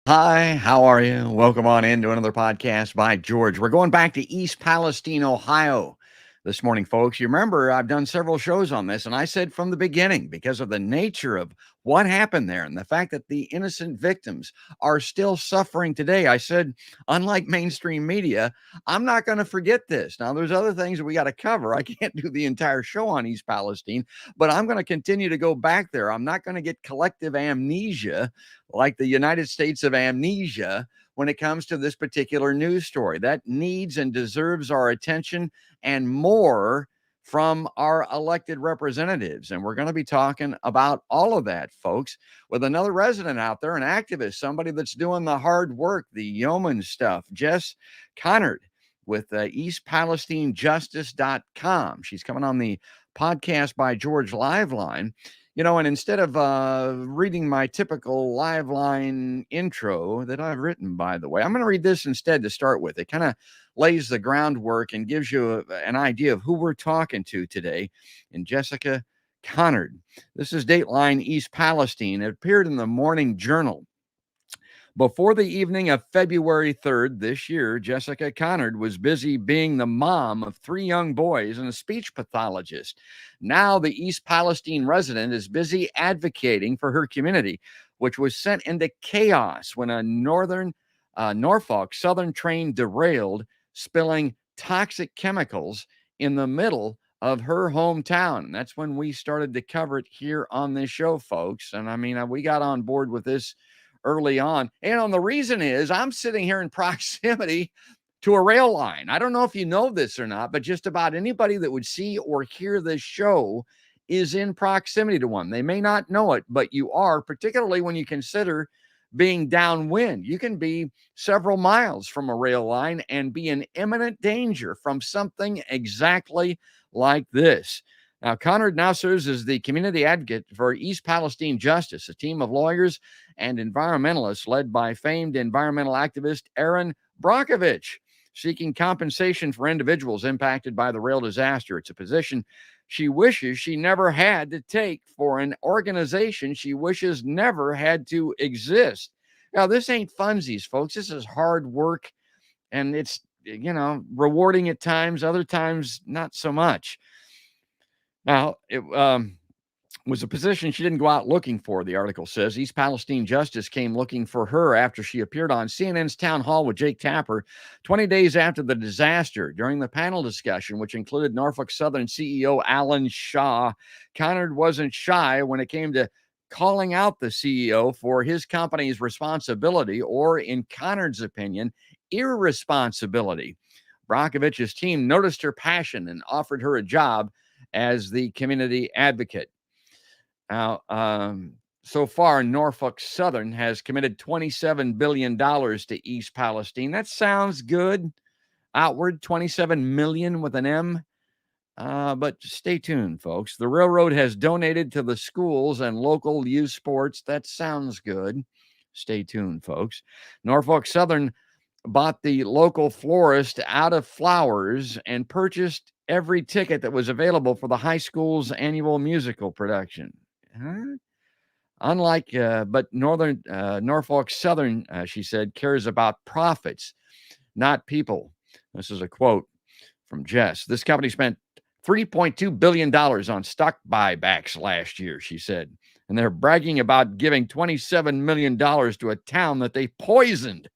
Hi, how are you? Welcome on into another podcast by George. We're going back to East Palestine, Ohio this morning, folks. You remember I've done several shows on this, and I said from the beginning, because of the nature of what happened there and the fact that the innocent victims are still suffering today, I said, unlike mainstream media, I'm not going to forget this. Now, there's other things that we got to cover. I can't do the entire show on East Palestine, but I'm going to continue to go back there. I'm not going to get collective amnesia like the United States of amnesia when it comes to this particular news story. That needs and deserves our attention and more from our elected representatives. And we're going to be talking about all of that, folks, with another resident out there, an activist, somebody that's doing the hard work, the yeoman stuff, Jess Conard with EastPalestineJustice.com. She's coming on the podcast by George Live Line. And instead of reading my typical live line intro that I've written, by the way, I'm going to read this instead to start with. It kind of lays the groundwork and gives you an idea of who we're talking to today in Jessica Conard. This is Dateline East Palestine. It appeared in the Morning Journal. Before the evening of February 3rd this year, Jessica Conard was busy being the mom of 3 young boys and a speech pathologist. Now, the East Palestine resident is busy advocating for her community, which was sent into chaos when a Norfolk Southern train derailed, spilling toxic chemicals in the middle of her hometown. And that's when we started to cover it here on this show, folks. And I mean, we got on board with this early on. And the reason is I'm sitting here in proximity to a rail line. I don't know if you know this or not, but just about anybody that would see or hear this show is in proximity to one. They may not know it, but you are, particularly when you consider being downwind. You can be several miles from a rail line and be in imminent danger from something exactly like this. Now, Conard now serves as the community advocate for East Palestine Justice, a team of lawyers and environmentalists led by famed environmental activist Aaron Brockovich, seeking compensation for individuals impacted by the rail disaster. It's a position she wishes she never had to take for an organization she wishes never had to exist. Now, this ain't funsies, folks. This is hard work, and it's, rewarding at times, other times, not so much. Now, it was a position she didn't go out looking for, the article says. East Palestine Justice came looking for her after she appeared on CNN's Town Hall with Jake Tapper 20 days after the disaster. During the panel discussion, which included Norfolk Southern CEO Alan Shaw, Conard wasn't shy when it came to calling out the CEO for his company's responsibility, or, in Conard's opinion, irresponsibility. Brockovich's team noticed her passion and offered her a job as the community advocate. Now, so far, Norfolk Southern has committed $27 billion to East Palestine. That sounds good. Outward, 27 million with an M. But stay tuned, folks. The railroad has donated to the schools and local youth sports. That sounds good. Stay tuned, folks. Norfolk Southern bought the local florist out of flowers and purchased every ticket that was available for the high school's annual musical production. Huh? But Norfolk Southern, she said, cares about profits, not people. This is a quote from Jess. This company spent $3.2 billion on stock buybacks last year, she said. And they're bragging about giving $27 million to a town that they poisoned.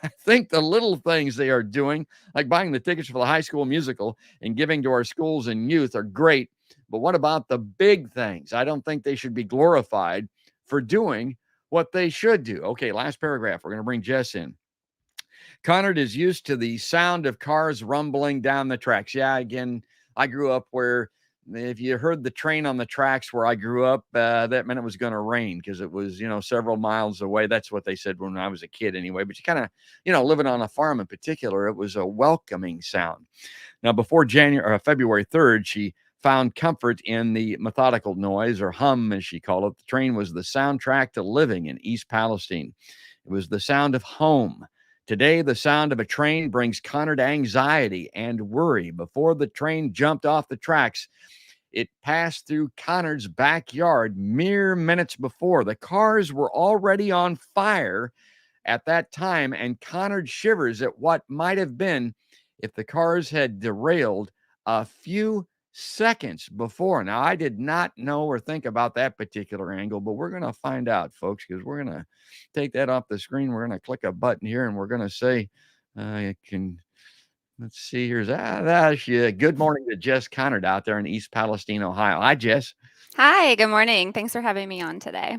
I think the little things they are doing, like buying the tickets for the high school musical and giving to our schools and youth, are great. But what about the big things? I don't think they should be glorified for doing what they should do. Okay, last paragraph. We're going to bring Jess in. Conard is used to the sound of cars rumbling down the tracks. Yeah, again, I grew up where if you heard the train on the tracks where I grew up, that meant it was going to rain because it was, several miles away. That's what they said when I was a kid anyway. But you kind of, living on a farm in particular, it was a welcoming sound. Now, before February 3rd, she found comfort in the methodical noise, or hum as she called it. The train was the soundtrack to living in East Palestine. It was the sound of home. Today, the sound of a train brings Conard anxiety and worry. Before the train jumped off the tracks, it passed through Conard's backyard mere minutes before. The cars were already on fire at that time, and Conard shivers at what might have been if the cars had derailed a few seconds before. Now, I did not know or think about that particular angle, but we're going to find out, folks, because we're going to take that off the screen. We're going to click a button here, and we're going to say, let's see, here's good morning to Jess Conard out there in East Palestine, Ohio. Hi, Jess. Hi, good morning. Thanks for having me on today.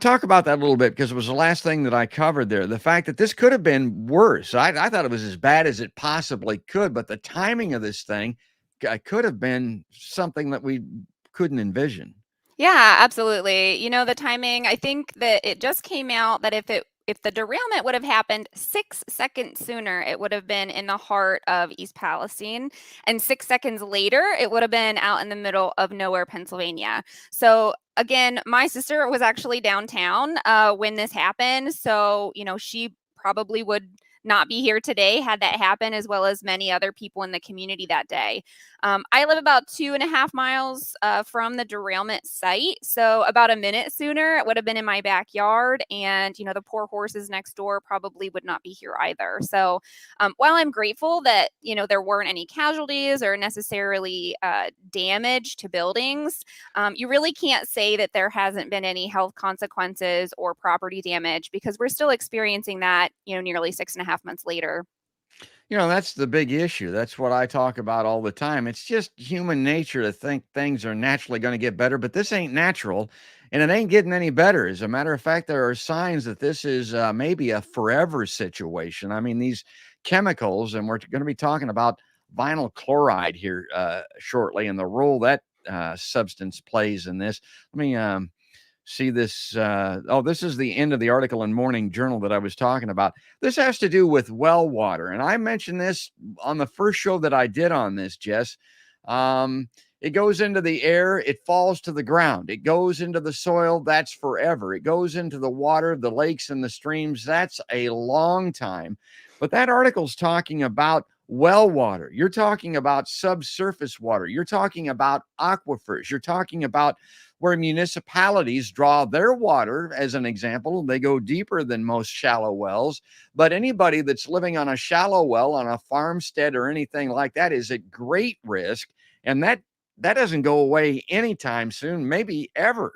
Talk about that a little bit because it was the last thing that I covered there. The fact that this could have been worse. I thought it was as bad as it possibly could, but the timing of this thing could have been something that we couldn't envision. Yeah, absolutely. The timing, I think that it just came out that if the derailment would have happened 6 seconds sooner, it would have been in the heart of East Palestine. And 6 seconds later, it would have been out in the middle of nowhere, Pennsylvania. So again, my sister was actually downtown when this happened. So, she probably would not be here today had that happen, as well as many other people in the community that day. I live about 2.5 miles from the derailment site. So about a minute sooner, it would have been in my backyard. And, the poor horses next door probably would not be here either. So while I'm grateful that, there weren't any casualties or necessarily damage to buildings, you really can't say that there hasn't been any health consequences or property damage because we're still experiencing that, nearly 6.5 months later. That's the big issue. That's what I talk about all the time. It's just human nature to think things are naturally going to get better, but this ain't natural and it ain't getting any better. As a matter of fact, there are signs that this is maybe a forever situation. I mean, these chemicals, and we're going to be talking about vinyl chloride here shortly and the role that substance plays in this. Let me see this. This is the end of the article in Morning Journal that I was talking about. This has to do with well water. And I mentioned this on the first show that I did on this, Jess. It goes into the air, it falls to the ground. It goes into the soil, that's forever. It goes into the water, the lakes and the streams, that's a long time. But that article's talking about well water. You're talking about subsurface water. You're talking about aquifers. You're talking about where municipalities draw their water, as an example. They go deeper than most shallow wells. But anybody that's living on a shallow well, on a farmstead or anything like that is at great risk. And that doesn't go away anytime soon, maybe ever.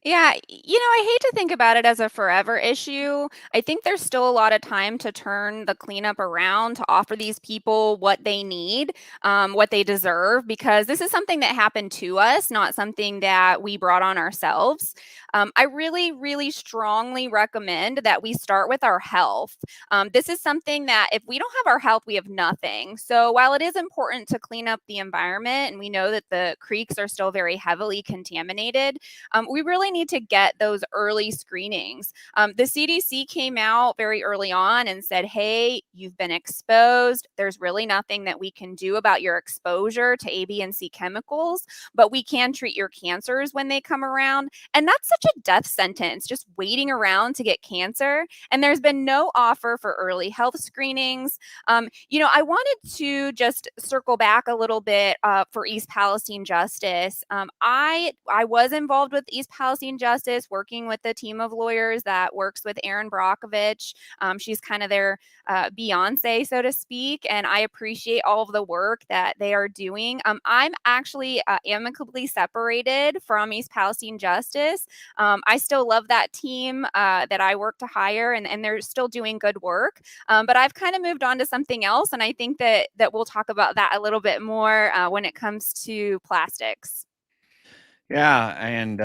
Yeah, I hate to think about it as a forever issue. I think there's still a lot of time to turn the cleanup around to offer these people what they need, what they deserve, because this is something that happened to us, not something that we brought on ourselves. I really, really strongly recommend that we start with our health. This is something that if we don't have our health, we have nothing. So while it is important to clean up the environment, and we know that the creeks are still very heavily contaminated, we really need to get those early screenings. The CDC came out very early on and said, hey, you've been exposed. There's really nothing that we can do about your exposure to A, B, and C chemicals, but we can treat your cancers when they come around. And that's such a death sentence, just waiting around to get cancer. And there's been no offer for early health screenings. I wanted to just circle back a little bit for East Palestine Justice. I was involved with East Palestine Justice, working with a team of lawyers that works with Erin Brockovich. She's kind of their Beyonce, so to speak, and I appreciate all of the work that they are doing. I'm actually amicably separated from East Palestine Justice. I still love that team that I work to hire, and they're still doing good work. But I've kind of moved on to something else, and I think that we'll talk about that a little bit more when it comes to plastics. Yeah, and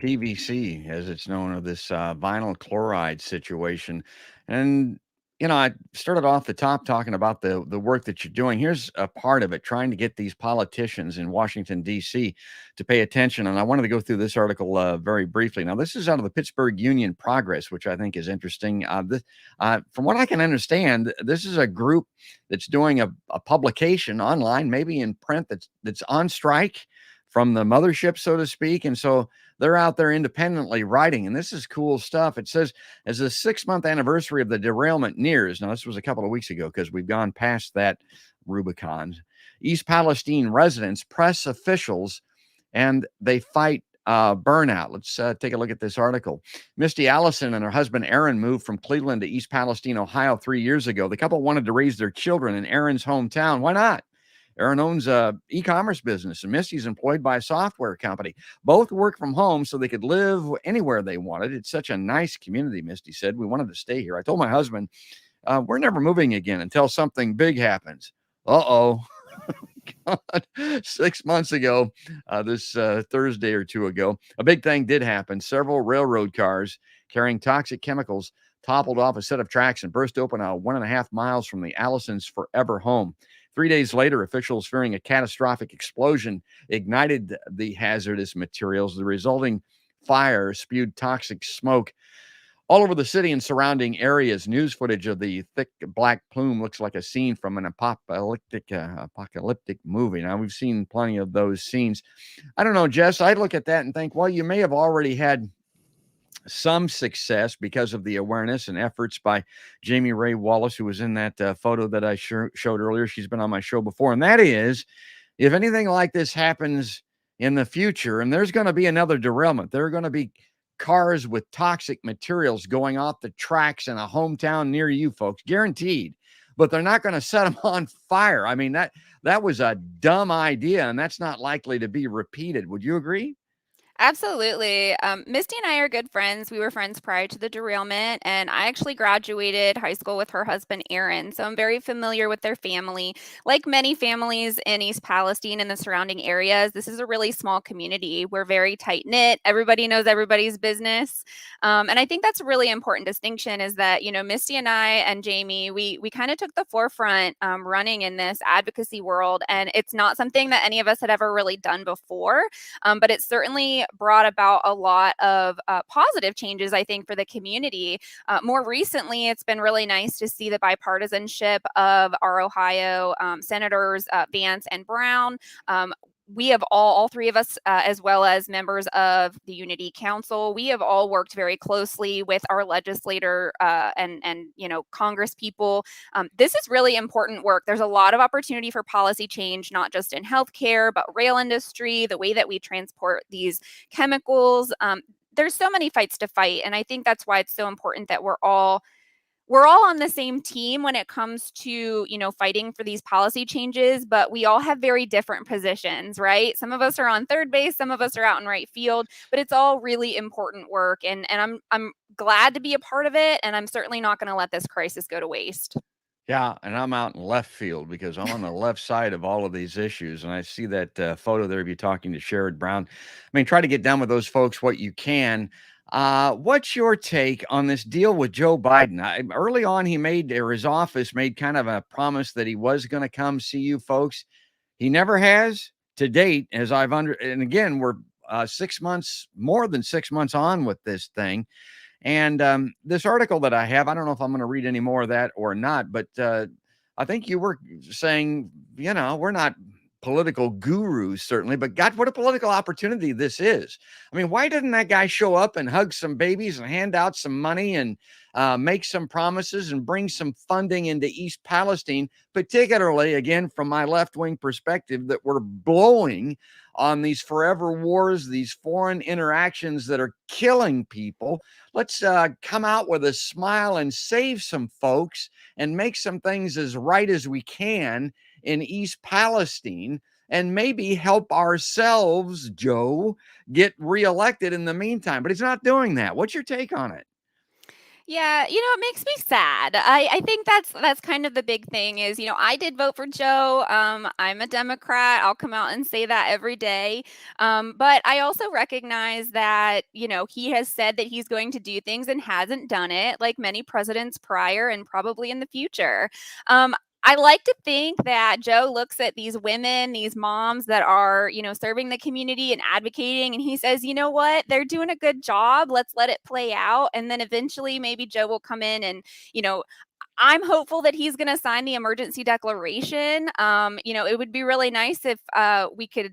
PVC, as it's known, of this vinyl chloride situation. And I started off the top talking about the work that you're doing. Here's a part of it, trying to get these politicians in Washington D.C. to pay attention. And I wanted to go through this article very briefly. Now, this is out of the Pittsburgh Union Progress, which I think is interesting. From what I can understand, this is a group that's doing a publication online, maybe in print, that's on strike from the mothership, so to speak. And so they're out there independently writing, and this is cool stuff. It says, as the 6-month anniversary of the derailment nears, now this was a couple of weeks ago because we've gone past that Rubicon, East Palestine residents press officials and they fight burnout. Let's take a look at this article. Misty Allison and her husband Aaron moved from Cleveland to East Palestine, Ohio 3 years ago. The couple wanted to raise their children in Aaron's hometown. Why not? Aaron owns a e-commerce business, and Misty's employed by a software company. Both work from home so they could live anywhere they wanted. It's such a nice community, Misty said. We wanted to stay here. I told my husband, we're never moving again until something big happens. Uh-oh. God, 6 months ago, this Thursday or two ago, a big thing did happen. Several railroad cars carrying toxic chemicals toppled off a set of tracks and burst open 1.5 miles from the Allisons' forever home. 3 days later, officials fearing a catastrophic explosion ignited the hazardous materials. The resulting fire spewed toxic smoke all over the city and surrounding areas. News footage of the thick black plume looks like a scene from an apocalyptic movie. Now, we've seen plenty of those scenes. I don't know, Jess, I look at that and think, well, you may have already had some success because of the awareness and efforts by Jamie Ray Wallace, who was in that photo that I showed earlier. She's been on my show before. And that is, if anything like this happens in the future, and there's going to be another derailment, there are going to be cars with toxic materials going off the tracks in a hometown near you, folks, guaranteed. But they're not going to set them on fire. I mean, that was a dumb idea, and that's not likely to be repeated. Would you agree? Absolutely. Misty and I are good friends. We were friends prior to the derailment, and I actually graduated high school with her husband, Aaron. So I'm very familiar with their family. Like many families in East Palestine and the surrounding areas, this is a really small community. We're very tight knit. Everybody knows everybody's business. And I think that's a really important distinction is that, Misty and I and Jamie, we kind of took the forefront running in this advocacy world. And it's not something that any of us had ever really done before, but it's certainly brought about a lot of positive changes, I think, for the community. More recently, it's been really nice to see the bipartisanship of our Ohio senators, Vance and Brown. We have all three of us, as well as members of the Unity Council, we have all worked very closely with our legislator and Congress people. This is really important work. There's a lot of opportunity for policy change, not just in healthcare, but rail industry, the way that we transport these chemicals. There's so many fights to fight, and I think that's why it's so important that we're all on the same team when it comes to, fighting for these policy changes, but we all have very different positions, right? Some of us are on third base, some of us are out in right field, but it's all really important work. And I'm glad to be a part of it. And I'm certainly not going to let this crisis go to waste. Yeah, and I'm out in left field because I'm on the left side of all of these issues. And I see that photo there of you talking to Sherrod Brown. I mean, try to get done with those folks what you can. What's your take on this deal with Joe Biden? Early on, his office made kind of a promise that he was going to come see you folks. He never has to date, and again, we're 6 months, more than 6 months on with this thing. And this article that I have, I don't know if I'm going to read any more of that or not, but I think you were saying, we're not political gurus, certainly, but God, what a political opportunity this is. I mean, why didn't that guy show up and hug some babies and hand out some money and make some promises and bring some funding into East Palestine, particularly, again, from my left-wing perspective, that we're blowing on these forever wars, these foreign interactions that are killing people. Let's come out with a smile and save some folks and make some things as right as we can in East Palestine and maybe help ourselves, Joe, get reelected in the meantime. But he's not doing that. What's your take on it? Yeah, it makes me sad. I think that's kind of the big thing is, I did vote for Joe. I'm a Democrat. I'll come out and say that every day. But I also recognize that, he has said that he's going to do things and hasn't done it, like many presidents prior and probably in the future. I like to think that Joe looks at these women, these moms that are, serving the community and advocating, and he says, you know what, they're doing a good job. Let's let it play out. And then eventually maybe Joe will come in and, I'm hopeful that he's going to sign the emergency declaration. It would be really nice if we could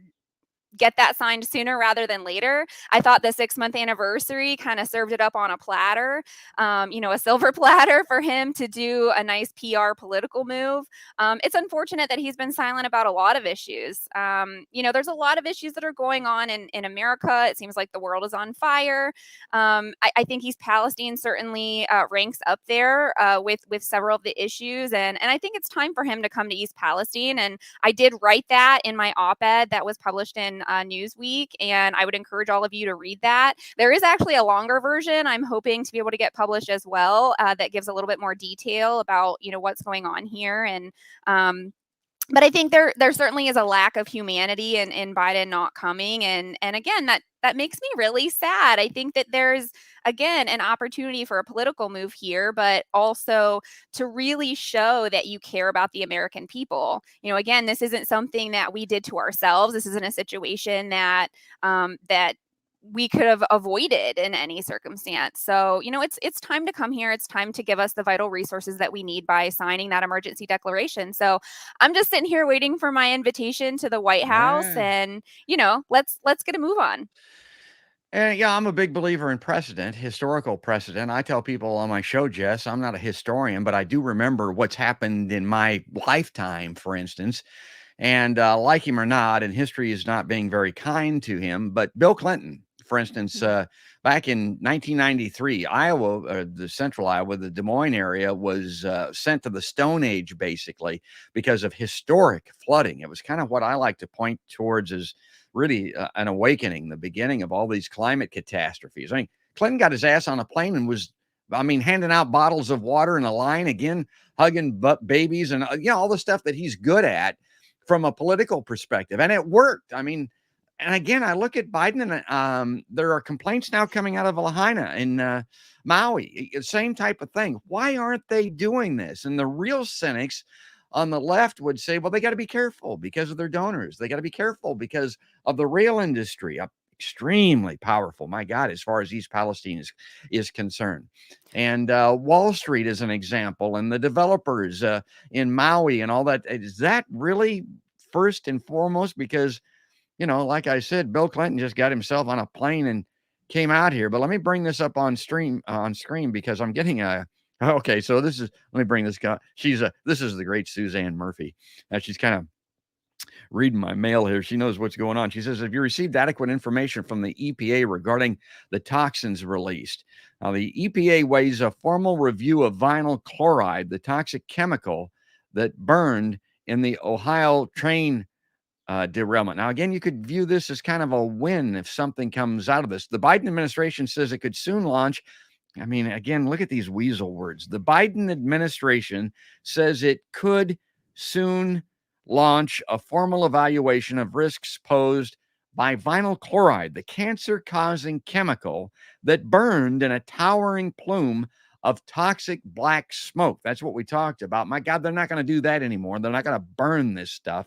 get that signed sooner rather than later. I thought the 6-month anniversary kind of served it up on a platter, a silver platter for him to do a nice PR political move. It's unfortunate that he's been silent about a lot of issues. There's a lot of issues that are going on in America. It seems like the world is on fire. I think East Palestine certainly ranks up there with several of the issues, and I think it's time for him to come to East Palestine. And I did write that in my op-ed that was published in Newsweek, and I would encourage all of you to read that. There is actually a longer version I'm hoping to be able to get published as well, that gives a little bit more detail about what's going on here. And but I think there certainly is a lack of humanity in Biden not coming, and again, that makes me really sad. I think that there's, again, an opportunity for a political move here, but also to really show that you care about the American people. Again, this isn't something that we did to ourselves. This isn't a situation that we could have avoided in any circumstance. So, it's time to come here. It's time to give us the vital resources that we need by signing that emergency declaration. So I'm just sitting here waiting for my invitation to the White House, and, let's get a move on. And yeah, I'm a big believer in precedent, historical precedent. I tell people on my show, Jess, I'm not a historian, but I do remember what's happened in my lifetime, for instance. And like him or not, and history is not being very kind to him, but Bill Clinton, for instance, back in 1993, Iowa, the central Iowa, the Des Moines area was sent to the Stone Age, basically, because of historic flooding. It was kind of what I like to point towards as really an awakening, the beginning of all these climate catastrophes. I mean, Clinton got his ass on a plane and was, handing out bottles of water in a line again, hugging babies and, all the stuff that he's good at from a political perspective. And it worked. And again, I look at Biden and there are complaints now coming out of Lahaina in Maui, same type of thing. Why aren't they doing this? And the real cynics on the left would say, well, they got to be careful because of their donors. They got to be careful because of the rail industry, extremely powerful, my God, as far as East Palestine is concerned. And Wall Street is an example, and the developers in Maui and all that. Is that really first and foremost? Because, like I said, Bill Clinton just got himself on a plane and came out here. But let me bring this up on screen because I'm getting okay, so let me bring this guy. This is the great Suzanne Murphy. She's kind of reading my mail here. She knows what's going on. She says, have you received adequate information from the EPA regarding the toxins released? Now, the EPA weighs a formal review of vinyl chloride, the toxic chemical that burned in the Ohio train derailment. Now, again, you could view this as kind of a win if something comes out of this. The Biden administration says it could soon launch. Again, look at these weasel words. The Biden administration says it could soon launch a formal evaluation of risks posed by vinyl chloride, the cancer-causing chemical that burned in a towering plume of toxic black smoke. That's what we talked about. My God, they're not going to do that anymore. They're not going to burn this stuff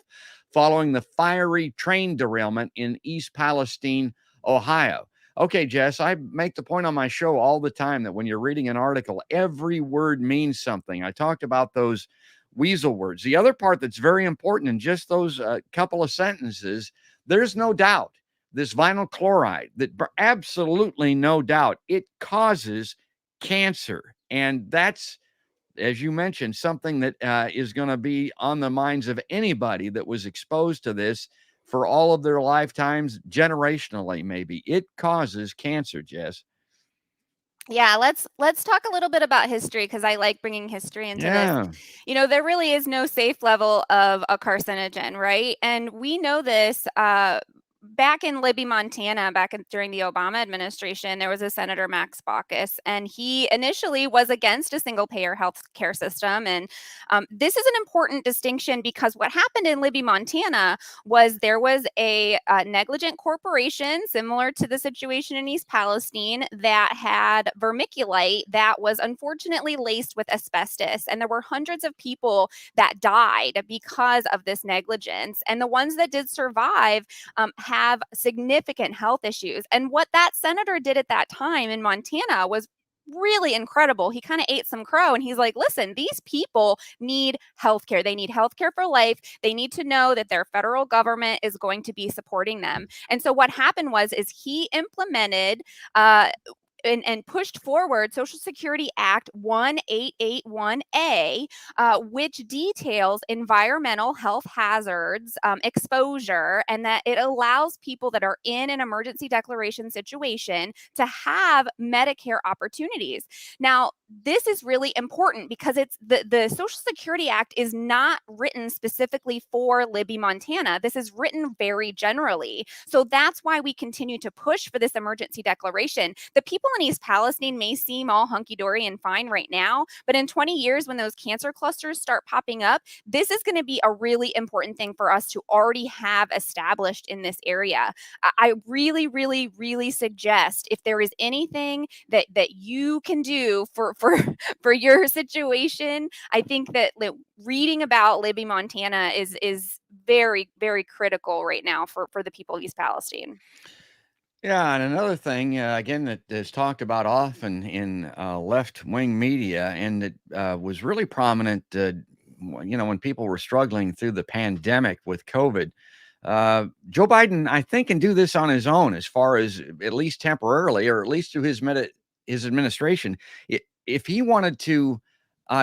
following the fiery train derailment in East Palestine, Ohio. Okay, Jess, I make the point on my show all the time that when you're reading an article, every word means something. I talked about those weasel words. The other part that's very important in just those couple of sentences, there's no doubt this vinyl chloride, absolutely no doubt, it causes cancer. And that's, as you mentioned, something that is going to be on the minds of anybody that was exposed to this for all of their lifetimes, generationally, maybe. It causes cancer, Jess. Yeah, let's talk a little bit about history, because I like bringing history into this. There really is no safe level of a carcinogen, right? And we know this back in Libby, Montana, during the Obama administration. There was a Senator Max Baucus, and he initially was against a single-payer health care system. And this is an important distinction, because what happened in Libby, Montana was there was a negligent corporation, similar to the situation in East Palestine, that had vermiculite that was unfortunately laced with asbestos. And there were hundreds of people that died because of this negligence. And the ones that did survive have significant health issues. And what that senator did at that time in Montana was really incredible. He kind of ate some crow and he's like, listen, these people need healthcare. They need healthcare for life. They need to know that their federal government is going to be supporting them. And so what happened was is he implemented and pushed forward Social Security Act 1881A, which details environmental health hazards, exposure, and that it allows people that are in an emergency declaration situation to have Medicare opportunities. Now, this is really important because it's the Social Security Act is not written specifically for Libby, Montana. This is written very generally. So that's why we continue to push for this emergency declaration. The people in East Palestine may seem all hunky-dory and fine right now, but in 20 years, when those cancer clusters start popping up, this is going to be a really important thing for us to already have established in this area. I really, really, really suggest if there is anything that you can do for your situation, I think that reading about Libby, Montana is very, very critical right now for the people of East Palestine. Yeah, and another thing, again, that is talked about often in left-wing media, and it was really prominent, when people were struggling through the pandemic with COVID. Joe Biden, I think, can do this on his own, as far as at least temporarily, or at least through his administration. If he wanted to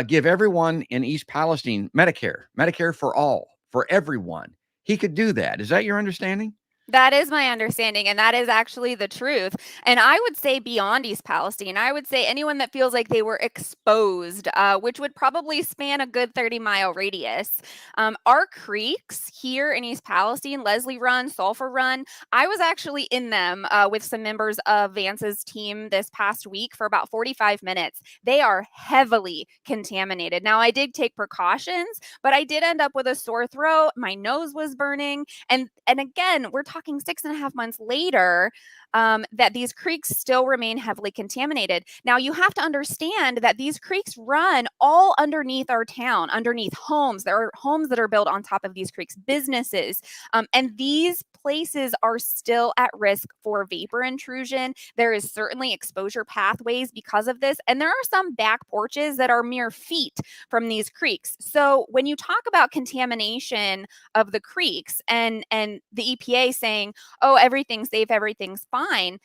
give everyone in East Palestine Medicare for all, for everyone, he could do that. Is that your understanding? That is my understanding, and that is actually the truth. And I would say beyond East Palestine, I would say anyone that feels like they were exposed, which would probably span a good 30-mile radius. Our creeks here in East Palestine, Leslie Run, Sulphur Run, I was actually in them with some members of Vance's team this past week for about 45 minutes. They are heavily contaminated. Now, I did take precautions, but I did end up with a sore throat. My nose was burning. And again, we're talking 6.5 months later, that these creeks still remain heavily contaminated. Now, you have to understand that these creeks run all underneath our town, underneath homes. There are homes that are built on top of these creeks, businesses, and these places are still at risk for vapor intrusion. There is certainly exposure pathways because of this, and there are some back porches that are mere feet from these creeks. So when you talk about contamination of the creeks and the EPA saying, oh, everything's safe, everything's fine,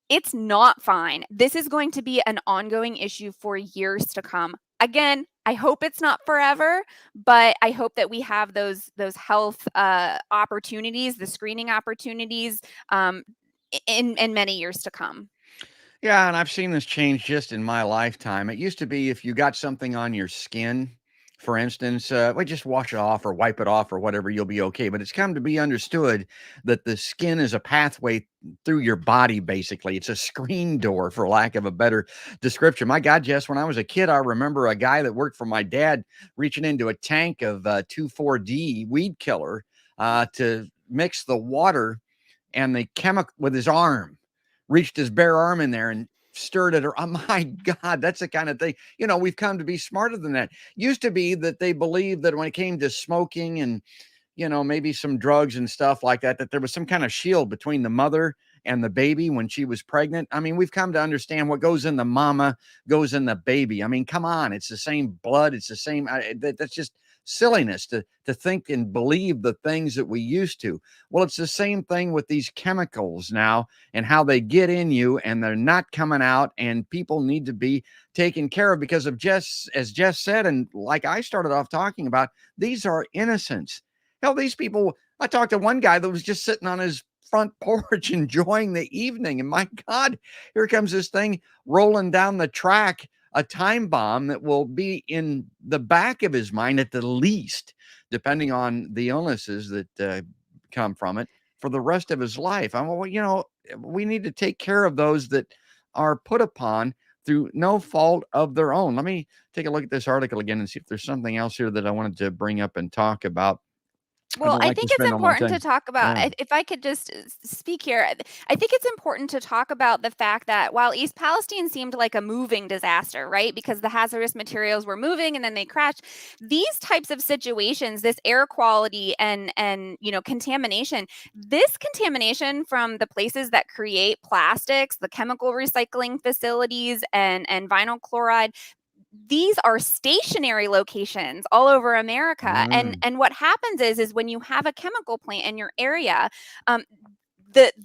it's not fine. This is going to be an ongoing issue for years to come. Again, I hope it's not forever, but I hope that we have those health opportunities, the screening opportunities, in many years to come. Yeah, and I've seen this change just in my lifetime. It used to be if you got something on your skin, for instance, well, just wash it off or wipe it off or whatever, you'll be okay. But it's come to be understood that the skin is a pathway through your body, basically. It's a screen door, for lack of a better description. My God, Jess, when I was a kid, I remember a guy that worked for my dad reaching into a tank of 2,4-D weed killer to mix the water and the chemical with his arm, reached his bare arm in there and stirred it. Oh my God, that's the kind of thing. We've come to be smarter than that. Used to be that they believed that when it came to smoking and, maybe some drugs and stuff like that, that there was some kind of shield between the mother and the baby when she was pregnant. I mean, we've come to understand what goes in the mama goes in the baby. I mean, come on, it's the same blood. It's the same. That's just silliness to think and believe the things that we used to. Well, it's the same thing with these chemicals now and how they get in you and they're not coming out, and people need to be taken care of because of as Jess said, and like I started off talking about, these are innocents. Hell, these people, I talked to one guy that was just sitting on his front porch enjoying the evening, and my God, here comes this thing rolling down the track, a time bomb that will be in the back of his mind at the least, depending on the illnesses that come from it, for the rest of his life. We need to take care of those that are put upon through no fault of their own. Let me take a look at this article again and see if there's something else here that I wanted to bring up and talk about. I Well, don't I like to think it's spend all my important to time. talk about, Yeah. if I could just speak here, I think it's important to talk about the fact that while East Palestine seemed like a moving disaster, right? Because the hazardous materials were moving and then they crashed. These types of situations, this air quality and contamination, this contamination from the places that create plastics, the chemical recycling facilities and vinyl chloride, these are stationary locations all over America. And Mm. and what happens is when you have a chemical plant in your area, um,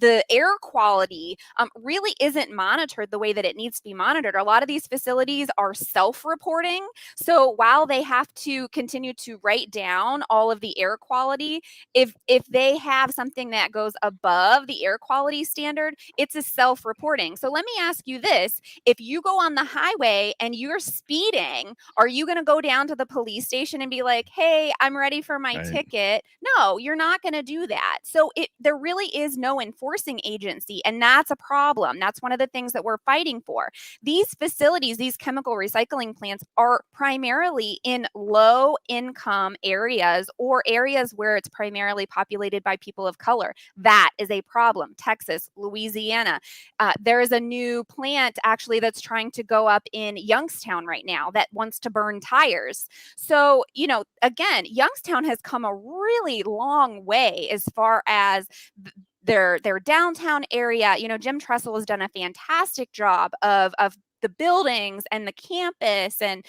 the air quality really isn't monitored the way that it needs to be monitored. A lot of these facilities are self-reporting, so while they have to continue to write down all of the air quality, if they have something that goes above the air quality standard, it's a self-reporting. So let me ask you this: if you go on the highway and you're speeding, are you going to go down to the police station and be like, "Hey, I'm ready for my Right. ticket"? No, you're not going to do that. So there really is no enforcing agency, and that's a problem. That's one of the things that we're fighting for. These facilities, these chemical recycling plants, are primarily in low income areas or areas where it's primarily populated by people of color. That is a problem. Texas, Louisiana. There is a new plant actually that's trying to go up in Youngstown right now that wants to burn tires. So, again, Youngstown has come a really long way as far as their downtown area. Jim Tressel has done a fantastic job of the buildings and the campus, and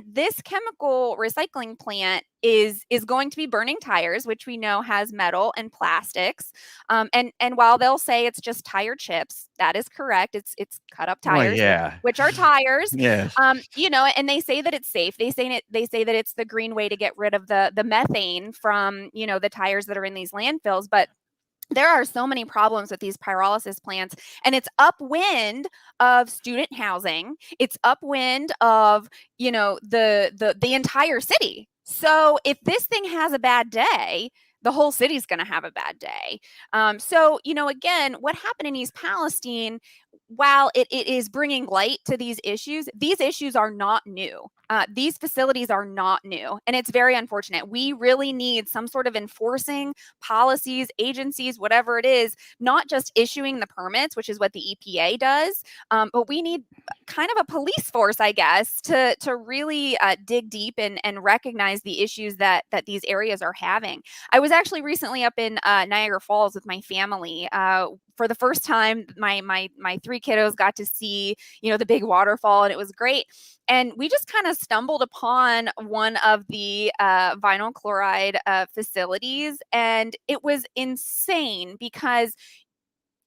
this chemical recycling plant is going to be burning tires, which we know has metal and plastics. And while they'll say it's just tire chips, that is correct. It's cut up Well, tires, which yeah. which are tires. Yes. And they say that it's safe. They say that it's the green way to get rid of the methane from the tires that are in these landfills. But there are so many problems with these pyrolysis plants, and it's upwind of student housing. It's upwind of the entire city. So if this thing has a bad day, the whole city's going to have a bad day. So again, what happened in East Palestine, while it is bringing light to these issues are not new. These facilities are not new, and it's very unfortunate. We really need some sort of enforcing policies, agencies, whatever it is, not just issuing the permits, which is what the EPA does, but we need kind of a police force, I guess, to really dig deep and recognize the issues that these areas are having. I was actually recently up in Niagara Falls with my family. For the first time, my three kiddos got to see the big waterfall, and it was great. And we just kind of stumbled upon one of the vinyl chloride facilities, and it was insane because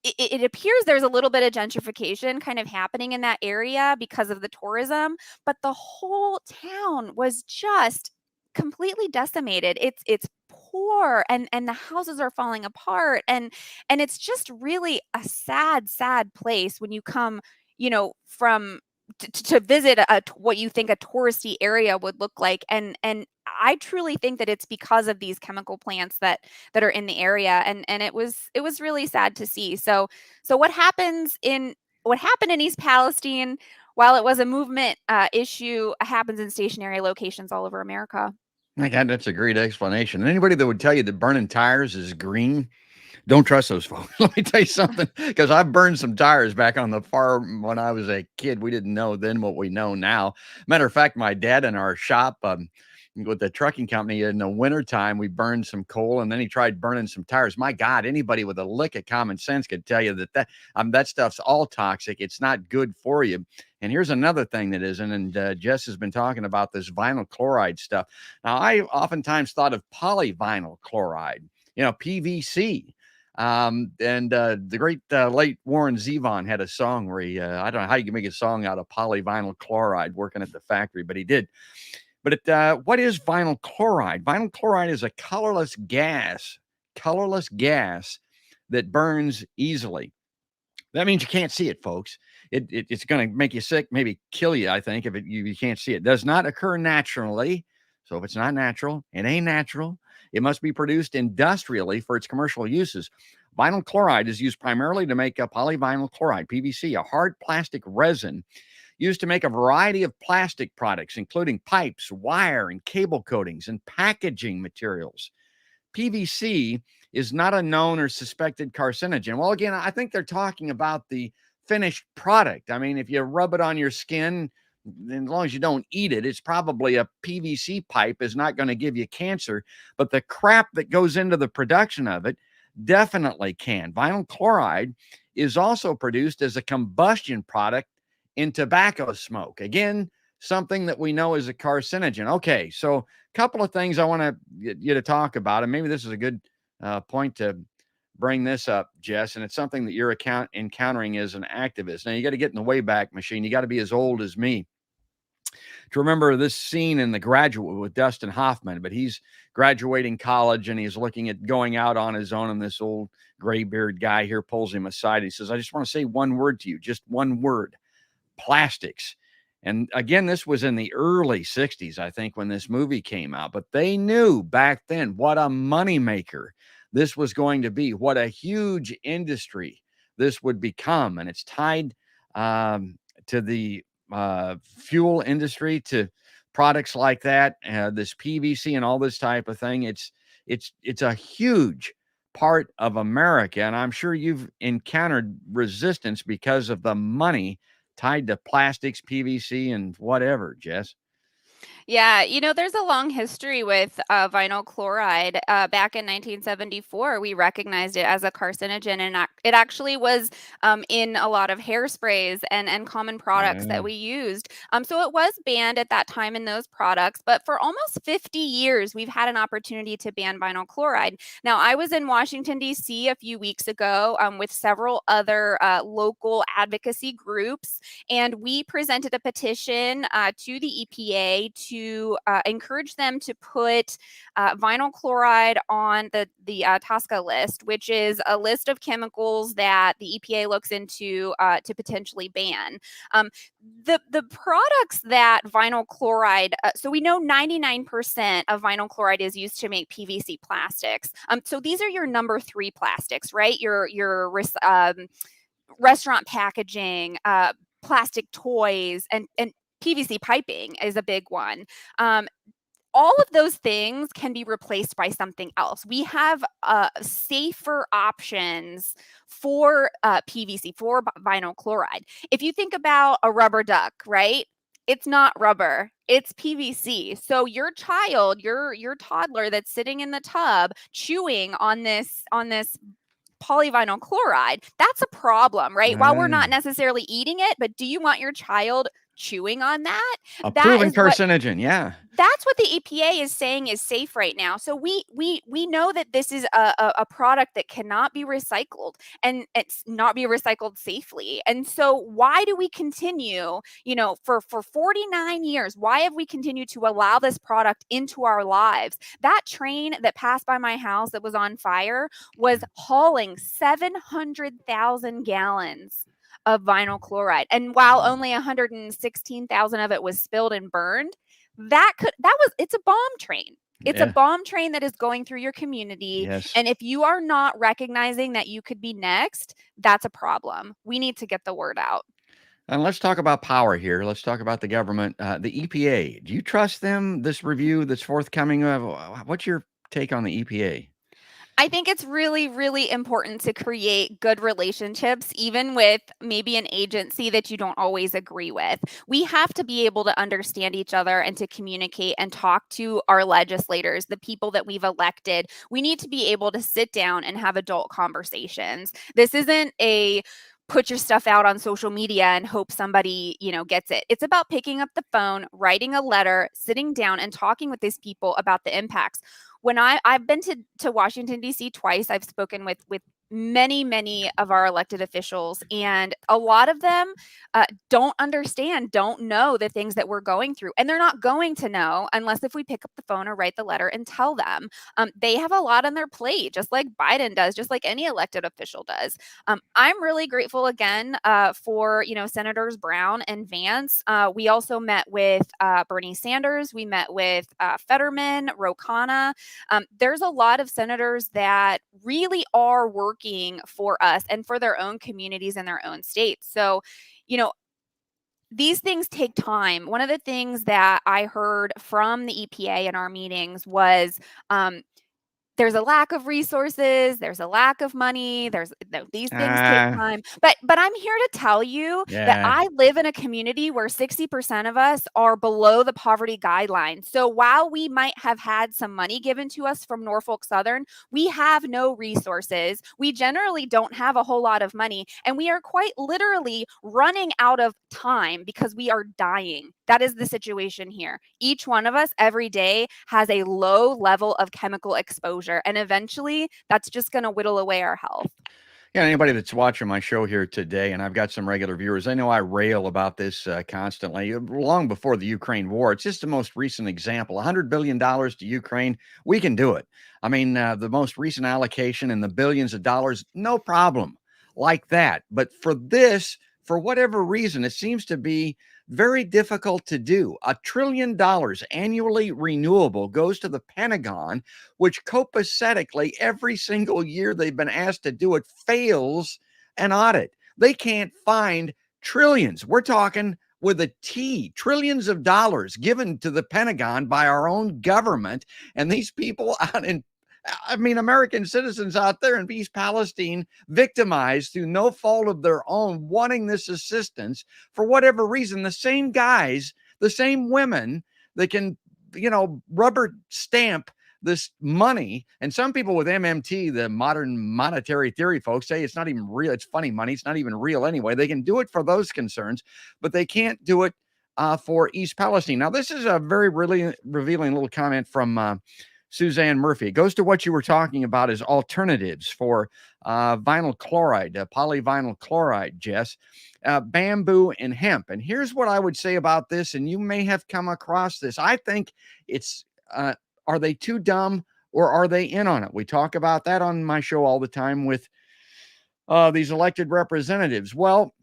it appears there's a little bit of gentrification kind of happening in that area because of the tourism, but the whole town was just completely decimated. It's poor, and the houses are falling apart, and it's just really a sad place when you come from to visit what you think a touristy area would look like. And I truly think that it's because of these chemical plants that are in the area, and it was really sad to see. So what happened in East Palestine, while it was a movement issue, happens in stationary locations all over America. My God, that's a great explanation. And anybody that would tell you that burning tires is green, don't trust those folks. Let me tell you something, because I've burned some tires back on the farm when I was a kid. We didn't know then what we know now. Matter of fact, my dad in our shop with the trucking company in the wintertime, we burned some coal, and then he tried burning some tires. My God, anybody with a lick of common sense could tell you that stuff's all toxic. It's not good for you. And here's another thing that isn't, and Jess has been talking about this vinyl chloride stuff. Now, I oftentimes thought of polyvinyl chloride, PVC. And the great late Warren Zevon had a song where I don't know how you can make a song out of polyvinyl chloride working at the factory, but he did. But what is vinyl chloride? Vinyl chloride is a colorless gas that burns easily. That means you can't see it, folks. It's going to make you sick, maybe kill you, I think, if you can't see it. It does not occur naturally. So if it's not natural, it ain't natural. It must be produced industrially for its commercial uses. Vinyl chloride is used primarily to make a polyvinyl chloride, PVC, a hard plastic resin used to make a variety of plastic products, including pipes, wire, and cable coatings and packaging materials. PVC is not a known or suspected carcinogen. Well, again, I think they're talking about the finished product. I mean, if you rub it on your skin, as long as you don't eat it, it's probably a PVC pipe is not going to give you cancer. But the crap that goes into the production of it definitely can. Vinyl chloride is also produced as a combustion product in tobacco smoke. Again, something that we know is a carcinogen. Okay, so a couple of things I want to get you to talk about, and maybe this is a good point to bring this up, Jess, and it's something that you're encountering as an activist. Now, you got to get in the Wayback Machine. You got to be as old as me to remember this scene in The Graduate with Dustin Hoffman, but he's graduating college and he's looking at going out on his own, and this old gray-beard guy here pulls him aside. He says, I just want to say one word to you, just one word: plastics. And again, this was in the early 60s, I think, when this movie came out. But they knew back then what a moneymaker this was going to be, what a huge industry this would become. And it's tied to the fuel industry, to products like that, this PVC and all this type of thing. It's a huge part of America. And I'm sure you've encountered resistance because of the money tied to plastics, PVC, and whatever, Jess. Yeah, there's a long history with vinyl chloride. Back in 1974, we recognized it as a carcinogen, and it actually was in a lot of hairsprays and common products that we used. So it was banned at that time in those products, but for almost 50 years, we've had an opportunity to ban vinyl chloride. Now, I was in Washington, D.C. a few weeks ago with several other local advocacy groups, and we presented a petition to the EPA to encourage them to put vinyl chloride on the TSCA list, which is a list of chemicals that the EPA looks into to potentially ban. The products that vinyl chloride, so we know 99% of vinyl chloride is used to make PVC plastics. So these are your number 3 plastics, right? Your restaurant packaging, plastic toys, and PVC piping is a big one. All of those things can be replaced by something else. We have safer options for PVC, for vinyl chloride. If you think about a rubber duck, right? It's not rubber, it's PVC. So your child, your toddler that's sitting in the tub chewing on this polyvinyl chloride, that's a problem, right? While we're not necessarily eating it, but do you want your child chewing on that? A That proven is what carcinogen, yeah. that's what the EPA is saying is safe right now. So we know that this is a product that cannot be recycled, and it's not be recycled safely. And so why do we continue, for 49 years, why have we continued to allow this product into our lives? That train that passed by my house that was on fire was hauling 700,000 gallons of vinyl chloride. And while only 116,000 of it was spilled and burned, it's a bomb train. It's a bomb train that is going through your community. Yes. And if you are not recognizing that you could be next, that's a problem. We need to get the word out. And let's talk about power here. Let's talk about the government, the EPA. Do you trust them, this review that's forthcoming? What's your take on the EPA? I think it's really, really important to create good relationships, even with maybe an agency that you don't always agree with. We have to be able to understand each other and to communicate and talk to our legislators, the people that we've elected. We need to be able to sit down and have adult conversations. This isn't a put your stuff out on social media and hope somebody, gets it. It's about picking up the phone, writing a letter, sitting down and talking with these people about the impacts. When I've been to Washington, D.C. twice, I've spoken with many of our elected officials, and a lot of them don't know the things that we're going through, and they're not going to know unless if we pick up the phone or write the letter and tell them. They have a lot on their plate, just like Biden does, just like any elected official does. I'm really grateful again for Senators Brown and Vance. We also met with Bernie Sanders. We met with Fetterman, Ro Khanna. There's a lot of senators that really are working for us and for their own communities and their own states. So, these things take time. One of the things that I heard from the EPA in our meetings was there's a lack of resources, there's a lack of money, these things take Uh, time. But I'm here to tell you that yeah. I live in a community where 60% of us are below the poverty guideline. So while we might have had some money given to us from Norfolk Southern, we have no resources. We generally don't have a whole lot of money, and we are quite literally running out of time because we are dying. That is the situation here. Each one of us every day has a low level of chemical exposure, and eventually that's just going to whittle away our health. Yeah, anybody that's watching my show here today, and I've got some regular viewers, I know I rail about this constantly, long before the Ukraine war. It's just the most recent example. $100 billion to Ukraine, we can do it. I mean, the most recent allocation in the billions of dollars, no problem like that. But for this, for whatever reason, it seems to be very difficult to do. $1 trillion annually renewable goes to the Pentagon, which copacetically every single year they've been asked to do it fails an audit. They can't find trillions. We're talking with a T, trillions of dollars given to the Pentagon by our own government. And these people out in, I mean, American citizens out there in East Palestine, victimized through no fault of their own, wanting this assistance for whatever reason. The same guys, the same women that can, rubber stamp this money. And some people with MMT, the modern monetary theory folks, say it's not even real. It's funny money. It's not even real anyway. They can do it for those concerns, but they can't do it for East Palestine. Now, this is a very really revealing little comment from Suzanne Murphy. It goes to what you were talking about as alternatives for vinyl chloride, polyvinyl chloride, Jess, bamboo and hemp. And here's what I would say about this, and you may have come across this. I think it's, are they too dumb or are they in on it? We talk about that on my show all the time with these elected representatives. Well,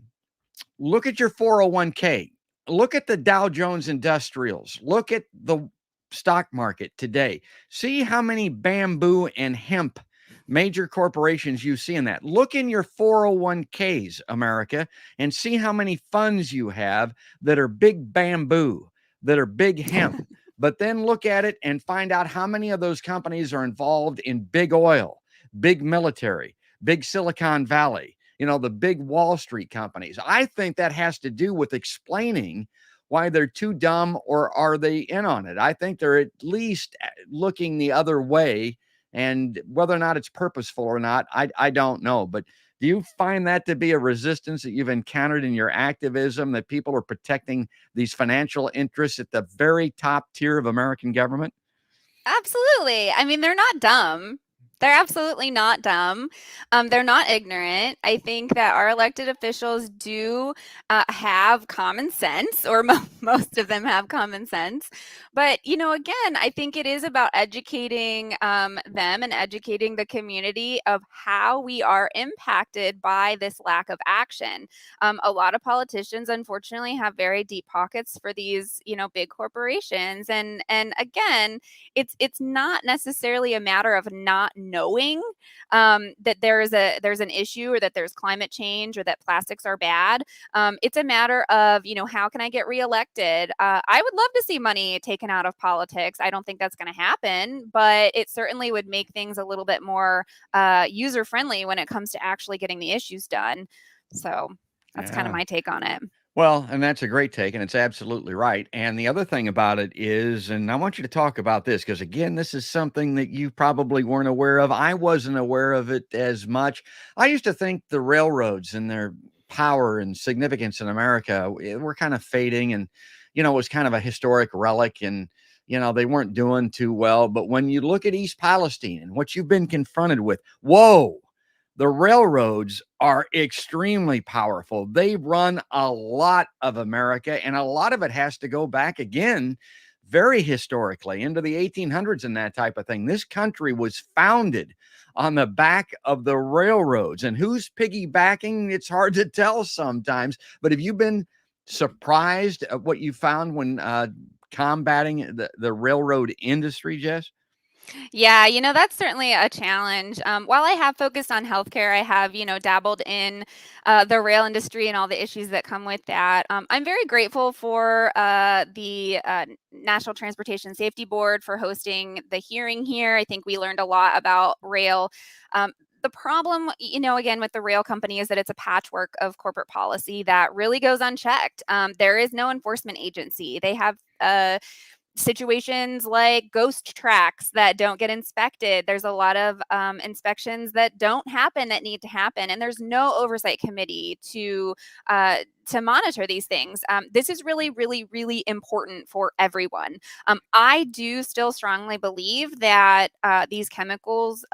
look at your 401k. Look at the Dow Jones Industrials. Look at the stock market today. See how many bamboo and hemp major corporations you see in that. Look in your 401ks, America, and see how many funds you have that are big bamboo, that are big hemp. But then look at it and find out how many of those companies are involved in big oil, big military, big Silicon Valley, the big Wall Street companies. I think that has to do with explaining why they're too dumb or are they in on it. I think they're at least looking the other way, and whether or not it's purposeful or not, I don't know. But do you find that to be a resistance that you've encountered in your activism, that people are protecting these financial interests at the very top tier of American government? Absolutely. I mean, they're not dumb. They're absolutely not dumb. They're not ignorant. I think that our elected officials do have common sense, or most of them have common sense. But, again, I think it is about educating them and educating the community of how we are impacted by this lack of action. A lot of politicians, unfortunately, have very deep pockets for these, big corporations. And again, it's not necessarily a matter of not knowing that there's an issue, or that there's climate change, or that plastics are bad. It's a matter of, how can I get reelected? I would love to see money taken out of politics. I don't think that's going to happen, but it certainly would make things a little bit more user friendly when it comes to actually getting the issues done. So that's kind of my take on it. Well, and that's a great take, and it's absolutely right. And the other thing about it is, and I want you to talk about this because, again, this is something that you probably weren't aware of. I wasn't aware of it as much. I used to think the railroads and their power and significance in America were kind of fading, and, it was kind of a historic relic, and, they weren't doing too well. But when you look at East Palestine and what you've been confronted with, whoa. The railroads are extremely powerful. They run a lot of America, and a lot of it has to go back again very historically into the 1800s and that type of thing. This country was founded on the back of the railroads, and who's piggybacking? It's hard to tell sometimes. But have you been surprised at what you found when combating the railroad industry, Jess? Yeah, that's certainly a challenge. While I have focused on healthcare, I have, dabbled in the rail industry and all the issues that come with that. I'm very grateful for the National Transportation Safety Board for hosting the hearing here. I think we learned a lot about rail. The problem, again, with the rail company is that it's a patchwork of corporate policy that really goes unchecked. There is no enforcement agency. They have situations like ghost tracks that don't get inspected. There's a lot of inspections that don't happen that need to happen, and there's no oversight committee to monitor these things. This is really, really, really important for everyone. I do still strongly believe that these chemicals.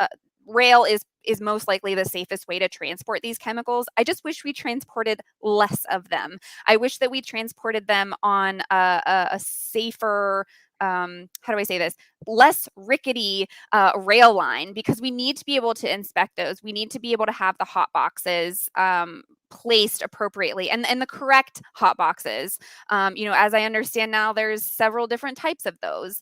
Rail is most likely the safest way to transport these chemicals. I just wish we transported less of them. I wish that we transported them on a safer, how do I say this, less rickety rail line, because we need to be able to inspect those. We need to be able to have the hot boxes placed appropriately, and the correct hot boxes. As I understand now, there's several different types of those.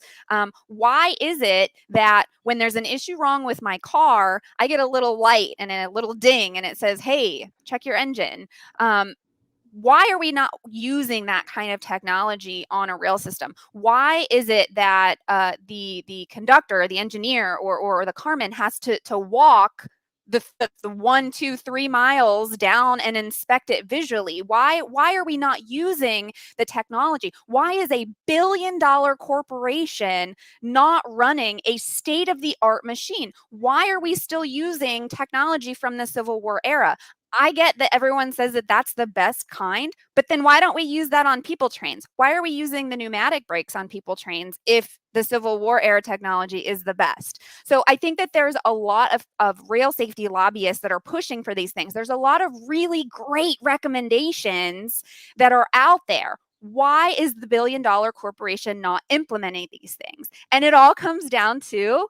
Why is it that when there's an issue wrong with my car, I get a little light and a little ding and it says, hey, check your engine? Why are we not using that kind of technology on a rail system? Why is it that the conductor, the engineer, or the carman has to walk the 1, 2, 3 miles down and inspect it visually? Why are we not using the technology? Why is a $1 billion corporation not running a state-of-the-art machine? Why are we still using technology from the Civil War era? I get that everyone says that that's the best kind, but then why don't we use that on people trains? Why are we using the pneumatic brakes on people trains if the Civil War era technology is the best? So I think that there's a lot of rail safety lobbyists that are pushing for these things. There's a lot of really great recommendations that are out there. Why is the $1 billion corporation not implementing these things? And it all comes down to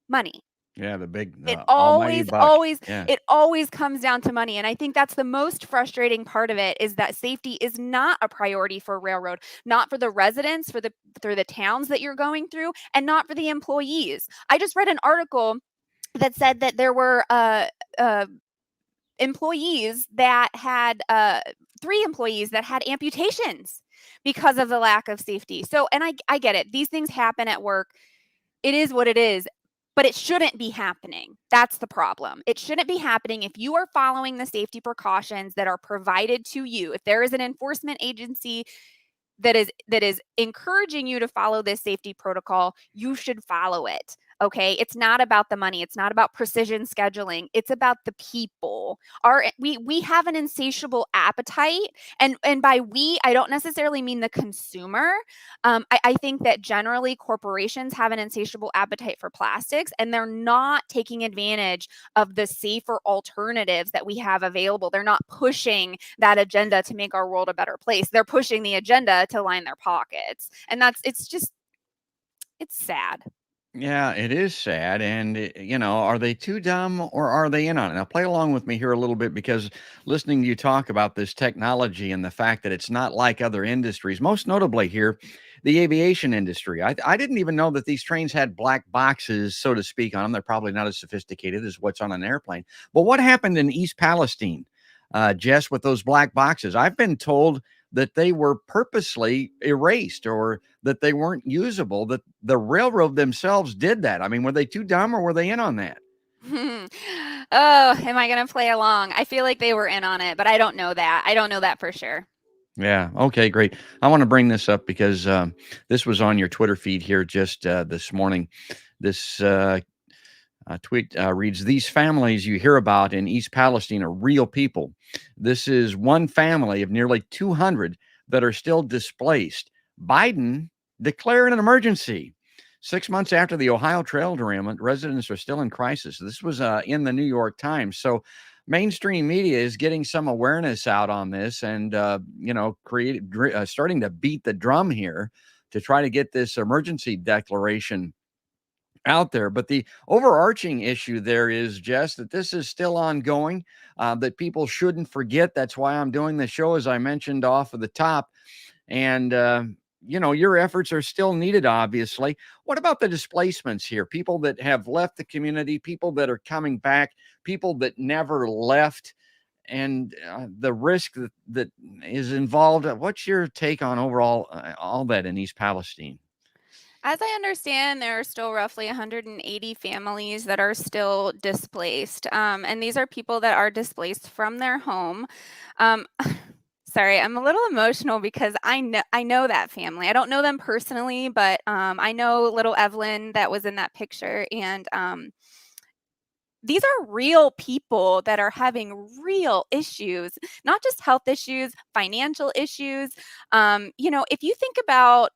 money. Yeah, the big, It almighty always, buck. always, Yeah. it always comes down to money. And I think that's the most frustrating part of it, is that safety is not a priority for railroad, not for the residents, for the towns that you're going through, and not for the employees. I just read an article that said that there were employees that had 3 employees that had amputations because of the lack of safety. So, and I get it. These things happen at work. It is what it is, but it shouldn't be happening. That's the problem. It shouldn't be happening if you are following the safety precautions that are provided to you. If there is an enforcement agency that is encouraging you to follow this safety protocol, you should follow it. Okay, it's not about the money. It's not about precision scheduling. It's about the people. We have an insatiable appetite, and by we, I don't necessarily mean the consumer. I think that generally corporations have an insatiable appetite for plastics, and they're not taking advantage of the safer alternatives that we have available. They're not pushing that agenda to make our world a better place. They're pushing the agenda to line their pockets. And it's sad. Yeah, it is sad. And, are they too dumb or are they in on it? Now, play along with me here a little bit, because listening to you talk about this technology and the fact that it's not like other industries, most notably here, the aviation industry. I didn't even know that these trains had black boxes, so to speak, on them. They're probably not as sophisticated as what's on an airplane. But what happened in East Palestine, Jess, with those black boxes? I've been told that they were purposely erased or that they weren't usable, that the railroad themselves did that. I mean, were they too dumb or were they in on that? Oh, am I going to play along? I feel like they were in on it, but I don't know that. I don't know that for sure. Yeah. Okay, great. I want to bring this up because this was on your Twitter feed here just this morning. This tweet reads, "These families you hear about in East Palestine are real people. This is one family of nearly 200 that are still displaced. Biden declared an emergency. 6 months after the Ohio trail derailment, residents are still in crisis." This was in the New York Times. So mainstream media is getting some awareness out on this and, starting to beat the drum here to try to get this emergency declaration out there. But the overarching issue there is, Jess, that this is still ongoing, that people shouldn't forget. That's why I'm doing the show, as I mentioned off of the top. And your efforts are still needed, obviously. What about the displacements here? People that have left the community, people that are coming back, people that never left, and the risk that is involved. What's your take on overall all that in East Palestine? As I understand, there are still roughly 180 families that are still displaced. And these are people that are displaced from their home. Um, sorry, I'm a little emotional because I know that family. I don't know them personally, but I know little Evelyn that was in that picture. And these are real people that are having real issues, not just health issues, financial issues. If you think about,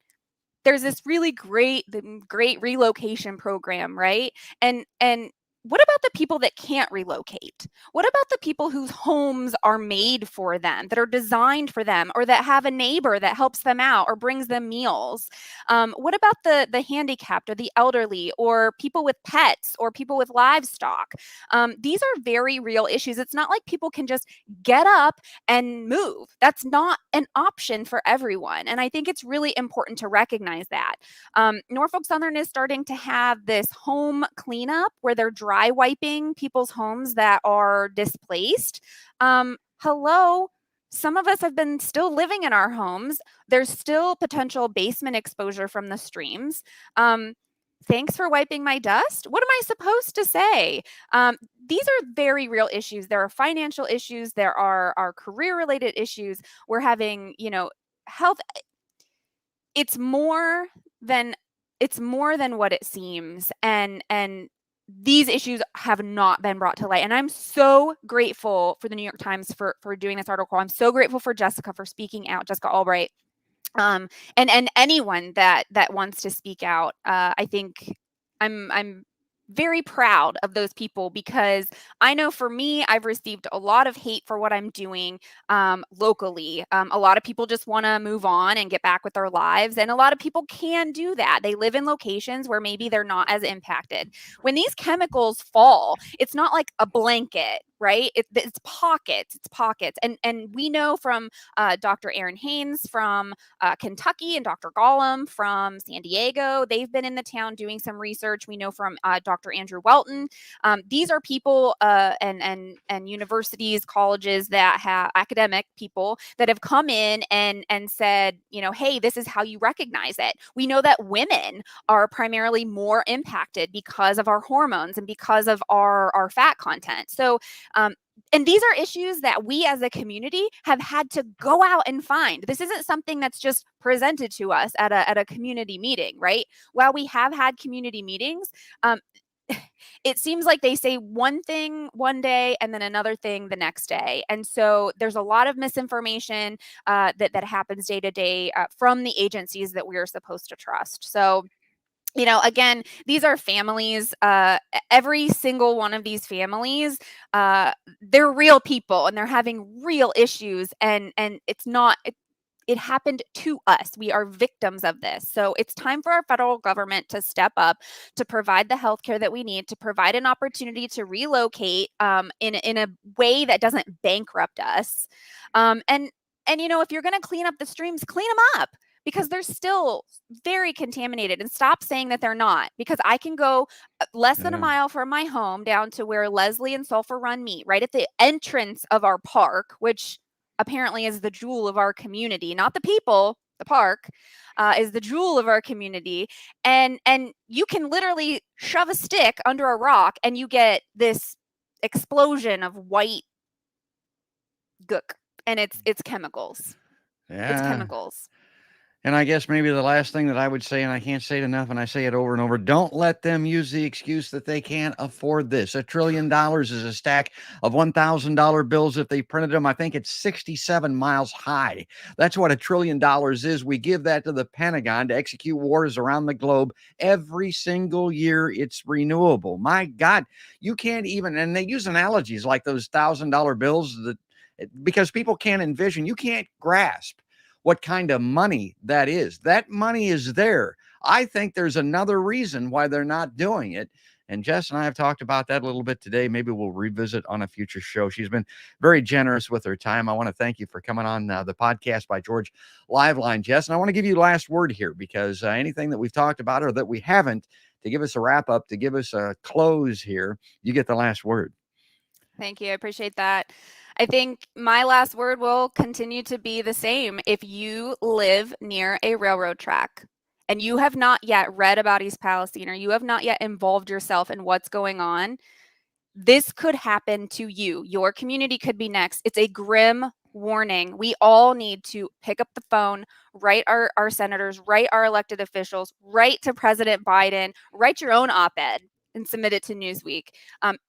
there's this really great relocation program, right? And what about the people that can't relocate? What about the people whose homes are made for them, that are designed for them, or that have a neighbor that helps them out or brings them meals? What about the handicapped or the elderly or people with pets or people with livestock? These are very real issues. It's not like people can just get up and move. That's not an option for everyone. And I think it's really important to recognize that. Norfolk Southern is starting to have this home cleanup where they're dry wiping people's homes that are displaced. Hello. Some of us have been still living in our homes. There's still potential basement exposure from the streams. Thanks for wiping my dust. What am I supposed to say? These are very real issues. There are financial issues. There are career related issues. We're having, health. It's more than what it seems. And these issues have not been brought to light. And I'm so grateful for the New York Times for doing this article. I'm so grateful for Jessica for speaking out, Jessica Albright. And anyone that wants to speak out. I think I'm very proud of those people, because I know for me, I've received a lot of hate for what I'm doing locally. A lot of people just want to move on and get back with their lives, and a lot of people can do that. They live in locations where maybe they're not as impacted. When these chemicals fall, it's not like a blanket, right? It's pockets. It's pockets, and we know from Dr. Aaron Haynes from Kentucky and Dr. Gollum from San Diego. They've been in the town doing some research. We know from Dr. Andrew Welton. These are people and universities, colleges that have academic people that have come in and said, hey, this is how you recognize it. We know that women are primarily more impacted because of our hormones and because of our fat content. So and these are issues that we as a community have had to go out and find. This isn't something that's just presented to us at a community meeting, right? While we have had community meetings, it seems like they say one thing one day and then another thing the next day. And so there's a lot of misinformation that happens day to day from the agencies that we are supposed to trust. So again, these are families. Every single one of these families, they're real people and they're having real issues. And it's not. It happened to us. We are victims of this. So it's time for our federal government to step up, to provide the healthcare that we need, to provide an opportunity to relocate in a way that doesn't bankrupt us. And if you're going to clean up the streams, clean them up, because they're still very contaminated, and stop saying that they're not, because I can go less than a mile from my home down to where Leslie and Sulphur Run meet, right at the entrance of our park, which apparently is the jewel of our community, not the people. The park is the jewel of our community. And you can literally shove a stick under a rock and you get this explosion of white gook. And it's chemicals. Yeah. It's chemicals. And I guess maybe the last thing that I would say, and I can't say it enough, and I say it over and over, don't let them use the excuse that they can't afford this. $1 trillion is a stack of $1,000 bills. If they printed them, I think it's 67 miles high. That's what $1 trillion is. We give that to the Pentagon to execute wars around the globe. Every single year, it's renewable. My God, you can't even, and they use analogies like those $1,000 bills because people can't envision, you can't grasp what kind of money that is. That money is there. I think there's another reason why they're not doing it. And Jess and I have talked about that a little bit today. Maybe we'll revisit on a future show. She's been very generous with her time. I want to thank you for coming on the podcast by George Liveline, Jess. And I want to give you last word here, because anything that we've talked about or that we haven't, to give us a wrap up, to give us a close here, you get the last word. Thank you. I appreciate that. I think my last word will continue to be the same. If you live near a railroad track and you have not yet read about East Palestine, or you have not yet involved yourself in what's going on, this could happen to you. Your community could be next. It's a grim warning. We all need to pick up the phone, write our senators, write our elected officials, write to President Biden, write your own op-ed and submit it to Newsweek.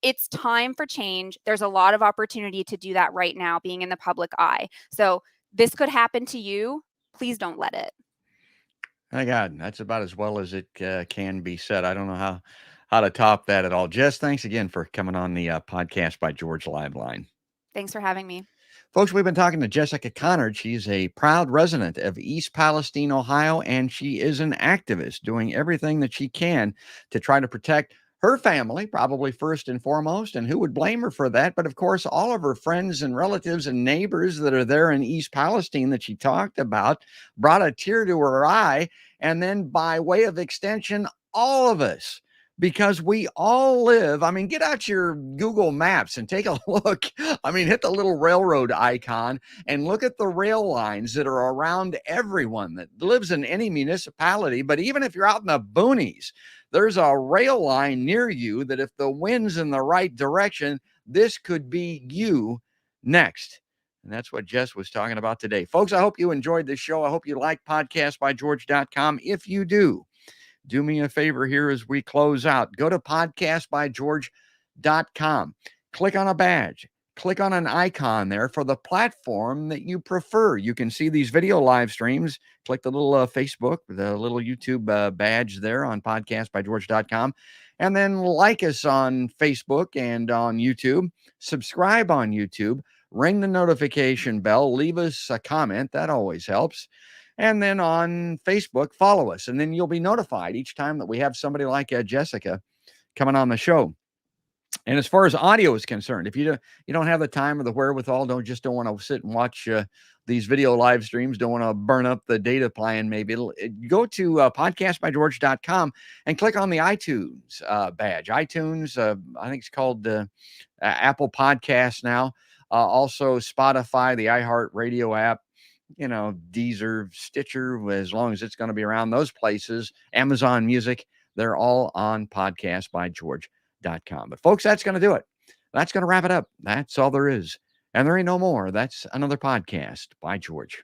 It's time for change. There's a lot of opportunity to do that right now, being in the public eye. So this could happen to you. Please don't let it. My God, that's about as well as it can be said. I don't know how to top that at all. Jess, thanks again for coming on the podcast by George Liveline. Thanks for having me. Folks, we've been talking to Jessica Conard. She's a proud resident of East Palestine, Ohio, and she is an activist doing everything that she can to try to protect her family, probably first and foremost. And who would blame her for that? But of course, all of her friends and relatives and neighbors that are there in East Palestine that she talked about brought a tear to her eye. And then by way of extension, all of us, because we all live. I mean, get out your Google Maps and take a look. I mean, hit the little railroad icon and look at the rail lines that are around everyone that lives in any municipality. But even if you're out in the boonies, there's a rail line near you that if the wind's in the right direction, this could be you next. And that's what Jess was talking about today. Folks, I hope you enjoyed this show. I hope you like podcastbygeorge.com. If you do me a favor here as we close out. Go to podcastbygeorge.com. Click on a badge. Click on an icon there for the platform that you prefer. You can see these video live streams. Click the little Facebook, the little YouTube badge there on podcastbygeorge.com. And then like us on Facebook and on YouTube. Subscribe on YouTube. Ring the notification bell. Leave us a comment. That always helps. And then on Facebook, follow us, and then you'll be notified each time that we have somebody like Jessica coming on the show. And as far as audio is concerned, if you don't have the time or the wherewithal, don't want to sit and watch these video live streams, don't want to burn up the data plan, maybe go to podcastbygeorge.com and click on the iTunes badge. iTunes, I think it's called Apple Podcasts now. Also Spotify, the iHeartRadio app. Deezer, Stitcher, as long as it's going to be around those places, Amazon Music, they're all on podcastbygeorge.com. But folks, that's going to do it. That's going to wrap it up. That's all there is. And there ain't no more. That's another podcast by George.